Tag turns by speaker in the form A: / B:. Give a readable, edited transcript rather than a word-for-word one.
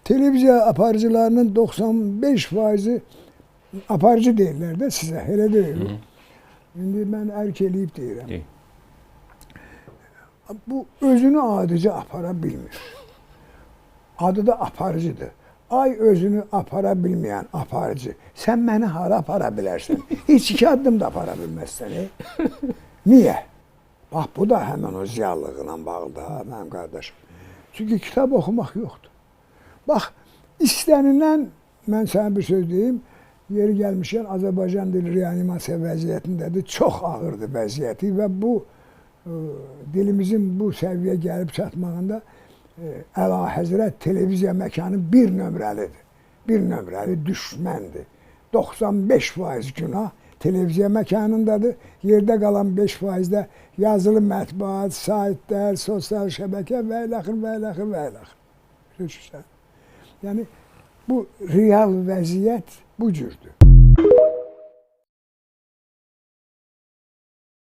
A: televiziya aparıcılarının 95%'i aparıcı deyirlər də sizə, elə deyil. İndi mən ərk eləyib deyirəm. Bu özünü adici apara bilmir. Adı da aparıcıdır. Ay özünü apara bilməyən aparıcı. Sən məni hara apara bilərsən? Heç 2 addım da apara bilməzsən. Niyə? Bax, bu da həmən o ziyallığına bağlıdır, mənim qardaşım. Çünki kitab oxumaq yoxdur. Bax, istənilən, mən sənə bir söz deyim, yeri gəlmişkən Azərbaycan dili reanimasiya vəziyyətindədir. Çox ağırdır vəziyyəti və bu dilimizin bu səviyyə gəlib çatmağında Əlahəzrət televiziya məkanı bir nömrəlidir. Bir nömrəli düşməndir. 95% günah televiziya məkanındadır. Yerdə qalan 5% də yazılı mətbuat, saytlar, sosial şəbəkə və eləxir, və eləxir, və eləxir. Yəni, bu real vəziyyət bu cürdür.